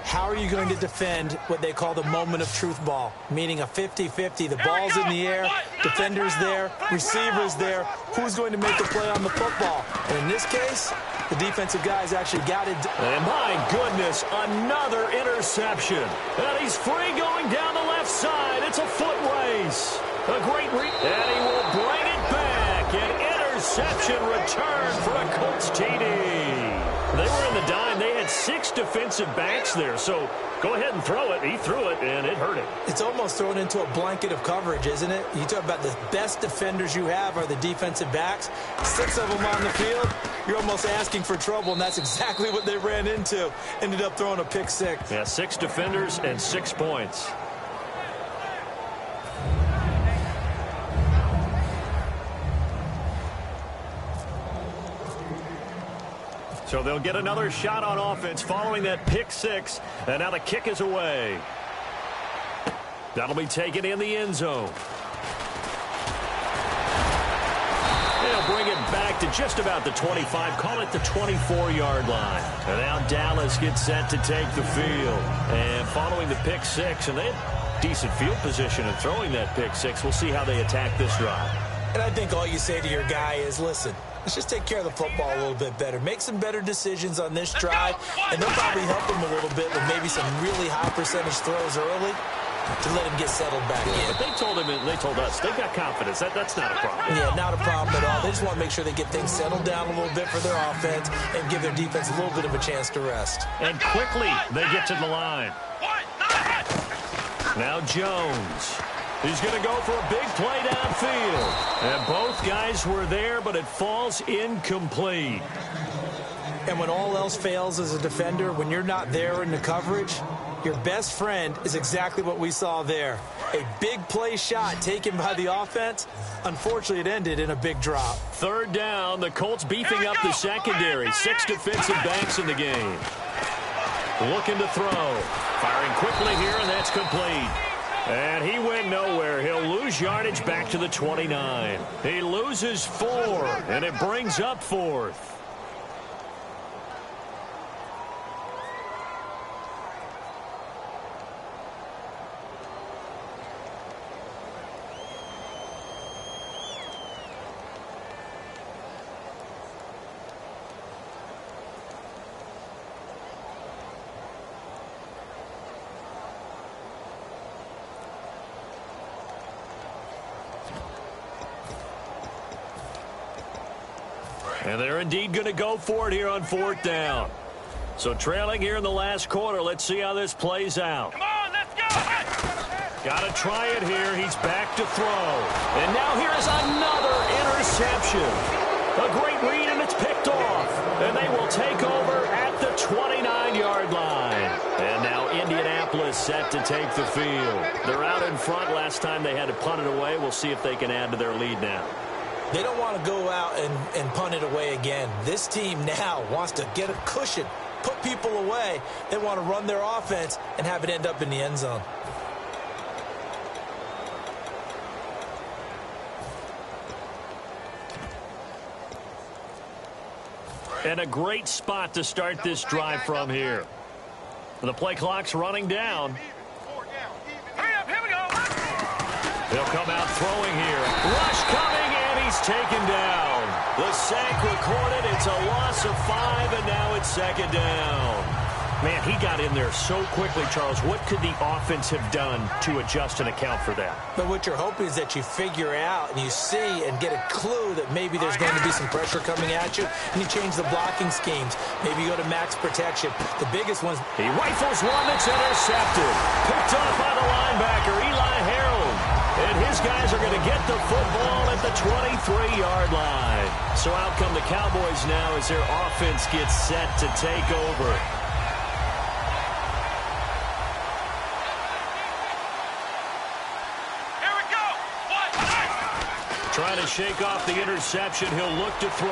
How are you going to defend what they call the moment of truth ball, meaning a 50-50? The ball's in the air, defender's there, receiver's there. Who's going to make the play on the football? And in this case, the defensive guys actually got it. And my goodness, another interception. And he's free going down the left side. It's a foot race. A great read. And he will bring it back. An interception return for a Colts TD. They were in the dime. They had 6 defensive backs there. So go ahead and throw it. He threw it, and it hurt him. It's almost thrown into a blanket of coverage, isn't it? You talk about the best defenders you have are the defensive backs. 6 of them on the field. You're almost asking for trouble, and that's exactly what they ran into. Ended up throwing a pick 6. Yeah, 6 defenders and 6 points. So they'll get another shot on offense following that pick 6. And now the kick is away. That'll be taken in the end zone. They'll bring it back to just about the 25. Call it the 24-yard line. And now Dallas gets set to take the field. And following the pick 6, and they had decent field position in throwing that pick 6. We'll see how they attack this drive. And I think all you say to your guy is, listen, let's just take care of the football a little bit better. Make some better decisions on this drive, and they'll probably help him a little bit with maybe some really high percentage throws early to let him get settled back in. But they told him, and they told us, they've got confidence. That's not a problem. Yeah, not a problem at all. They just want to make sure they get things settled down a little bit for their offense and give their defense a little bit of a chance to rest. And quickly, they get to the line. Now Jones. He's going to go for a big play downfield. And both guys were there, but it falls incomplete. And when all else fails as a defender, when you're not there in the coverage, your best friend is exactly what we saw there. A big play shot taken by the offense. Unfortunately, it ended in a big drop. 3rd down, the Colts beefing up the secondary. 6 defensive backs in the game. Looking to throw. Firing quickly here, and that's complete. And he went nowhere. He'll lose yardage back to the 29. He loses 4, and it brings up 4th. And they're indeed going to go for it here on 4th down. So trailing here in the last quarter. Let's see how this plays out. Come on, let's go. Got to try it here. He's back to throw. And now here is another interception. A great read, and it's picked off. And they will take over at the 29-yard line. And now Indianapolis Indianapolis set to take the field. They're out in front. Last time they had to punt it away. We'll see if they can add to their lead now. They don't want to go out and punt it away again. This team now wants to get a cushion, put people away. They want to run their offense and have it end up in the end zone. And a great spot to start this drive from here. The play clock's running down. Hurry up, here we go. He'll come out throwing here. Rush coming, and he's taken down. The sack recorded. It's a loss of 5, and now it's second down. Man, he got in there so quickly, Charles. What could the offense have done to adjust and account for that? But what you're hoping is that you figure out and you see and get a clue that maybe there's going to be some pressure coming at you, and you change the blocking schemes. Maybe you go to max protection. The biggest one's... He rifles one that's intercepted. Picked off by the linebacker, Eli Harold. And his guys are going to get the football at the 23-yard line. So out come the Cowboys now as their offense gets set to take over. Trying to shake off the interception. He'll look to throw.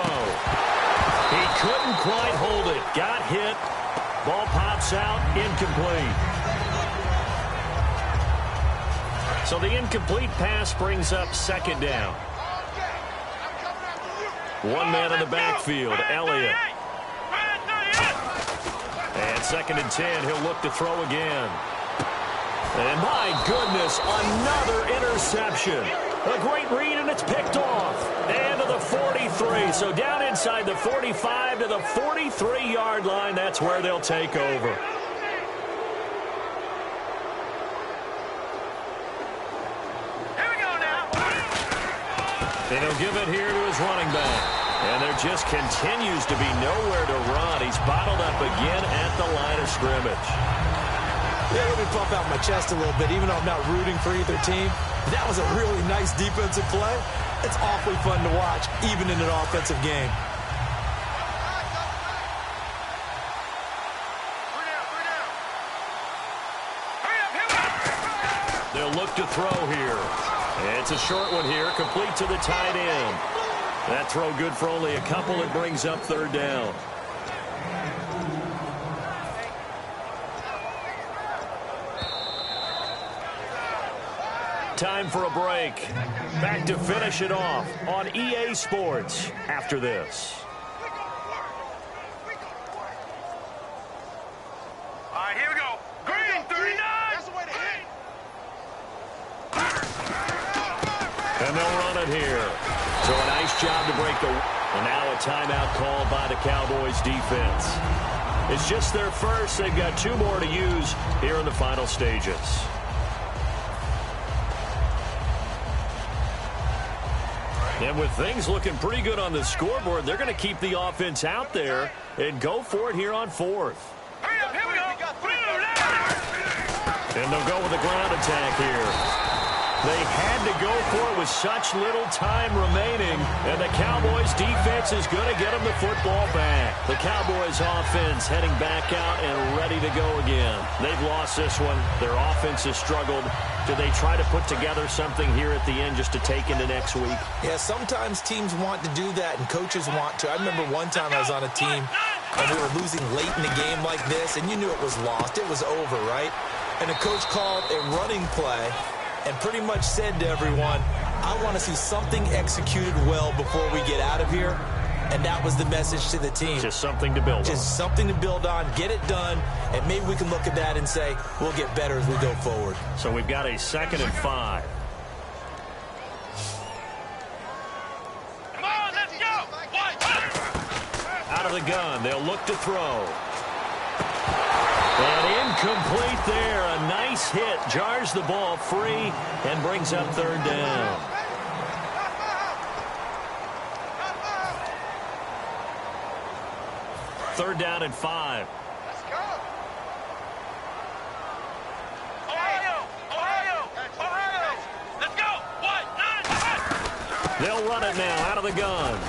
He couldn't quite hold it. Got hit. Ball pops out. Incomplete. So the incomplete pass brings up second down. One man in the backfield, Elliott. And second and 10. He'll look to throw again. And my goodness, another interception. A great read, and it's picked off. And to the 43. So down inside the 45 to the 43-yard line. That's where they'll take over. Here we go now. And he'll give it here to his running back. And there just continues to be nowhere to run. He's bottled up again at the line of scrimmage. Yeah, let me pump out my chest a little bit, even though I'm not rooting for either team. That was a really nice defensive play. It's awfully fun to watch, even in an offensive game. They'll look to throw here. It's a short one here, complete to the tight end. That throw good for only a couple. It brings up third down. Time for a break. Back to finish it off on EA Sports after this. All right, here we go. Green, 39. That's the way to hit. And they'll run it here. So a nice job to break the... And now a timeout called by the Cowboys defense. It's just their first. They've got 2 more to use here in the final stages. And with things looking pretty good on the scoreboard, they're going to keep the offense out there and go for it here on 4th. Hurry up, here we go. And they'll go with a ground attack here. They had to go for it with such little time remaining, and the Cowboys defense is going to get them the football back. The Cowboys offense heading back out and ready to go again. They've lost this one. Their offense has struggled. Do they try to put together something here at the end just to take into next week? Yeah, sometimes teams want to do that, and coaches want to. I remember one time I was on a team, and we were losing late in the game like this, and you knew it was lost. It was over, right? And the coach called a running play and pretty much said to everyone, I want to see something executed well before we get out of here. And that was the message to the team. Just something to build on. Just something to build on, get it done, and maybe we can look at that and say, we'll get better as we go forward. So we've got a 2nd and 5. Come on, let's go. Out of the gun, they'll look to throw. And incomplete there. A nice hit. Jars the ball free and brings up third down. Third down and 5. Let's go. Ohio. Let's go. 1, 9, 5. They'll run it now out of the gun.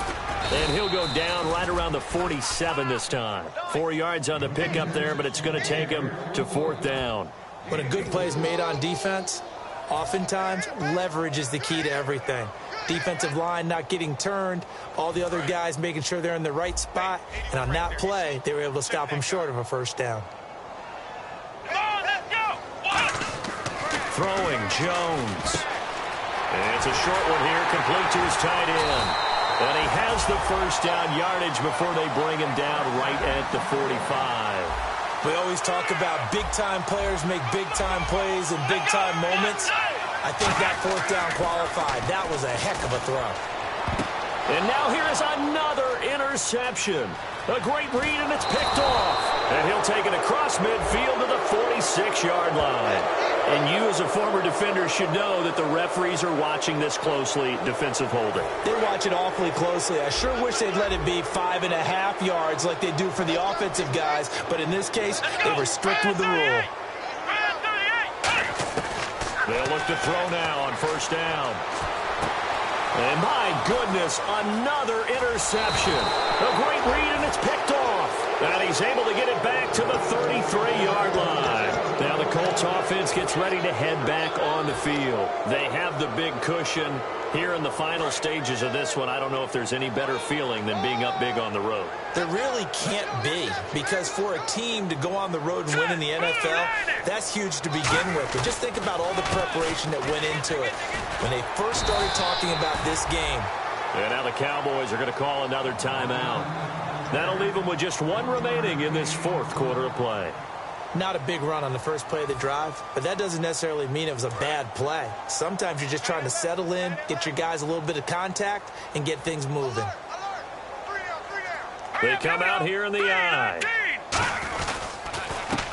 And he'll go down right around the 47 this time. 4 yards on the pickup there, but it's going to take him to 4th down. When a good play is made on defense, oftentimes leverage is the key to everything. Defensive line not getting turned, all the other guys making sure they're in the right spot, and on that play, they were able to stop them short of a first down. Come on, let's go. Throwing Jones. And it's a short one here, complete to his tight end. And he has the first down yardage before they bring him down right at the 45. We always talk about big-time players make big-time plays in big-time moments. I think that fourth down qualified. That was a heck of a throw. And now here is another interception. A great read, and it's picked off. And he'll take it across midfield to the 46-yard line. And you, as a former defender, should know that the referees are watching this closely, defensive holding. They watch it awfully closely. I sure wish they'd let it be 5.5 yards like they do for the offensive guys. But in this case, they were strict with the rule. They'll look to throw now on first down. And my goodness, another interception. A great read, and it's picked off. And he's able to get it back to the 33-yard line. Now the Colts offense gets ready to head back on the field. They have the big cushion. Here in the final stages of this one, I don't know if there's any better feeling than being up big on the road. There really can't be, because for a team to go on the road and win in the NFL, that's huge to begin with. But just think about all the preparation that went into it when they first started talking about this game. And now the Cowboys are going to call another timeout. That'll leave them with just one remaining in this fourth quarter of play. Not a big run on the first play of the drive, but that doesn't necessarily mean it was a bad play. Sometimes you're just trying to settle in, get your guys a little bit of contact, and get things moving. They come out here in the eye.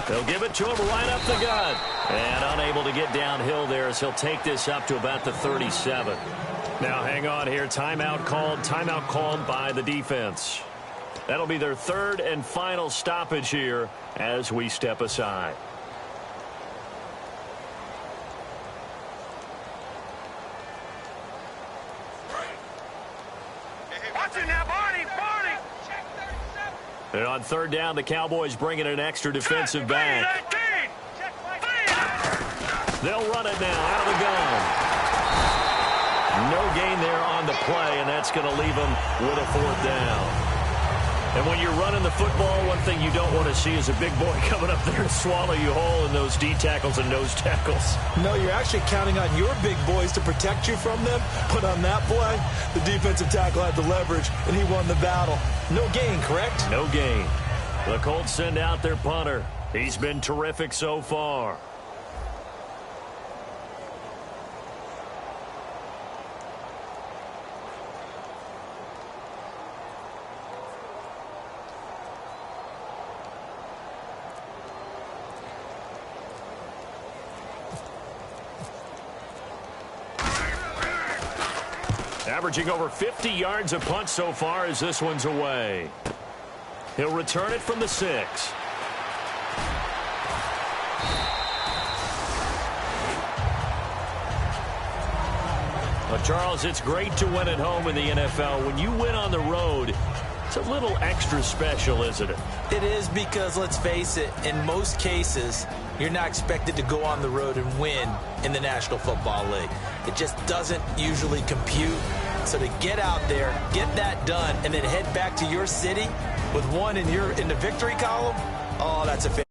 They'll give it to him right up the gut. And unable to get downhill there as he'll take this up to about the 37. Now hang on here. Timeout called by the defense. That'll be their third and final stoppage here as we step aside. Watch it now, Barney. And on third down, the Cowboys bring in an extra defensive back. They'll run it now out of the gun. No gain there on the play, and that's going to leave them with a fourth down. And when you're running the football, one thing you don't want to see is a big boy coming up there and swallow you whole in those D tackles and nose tackles. No, you're actually counting on your big boys to protect you from them. But on that play, the defensive tackle had the leverage, and he won the battle. No gain, correct? No gain. The Colts send out their punter. He's been terrific so far. Averaging over 50 yards a punt so far as this one's away. He'll return it from the 6. Well, Charles, it's great to win at home in the NFL. When you win on the road, it's a little extra special, isn't it? It is, because, let's face it, in most cases, you're not expected to go on the road and win in the National Football League. It just doesn't usually compute. So to get out there, get that done, and then head back to your city with one in the victory column, oh, that's a fantastic.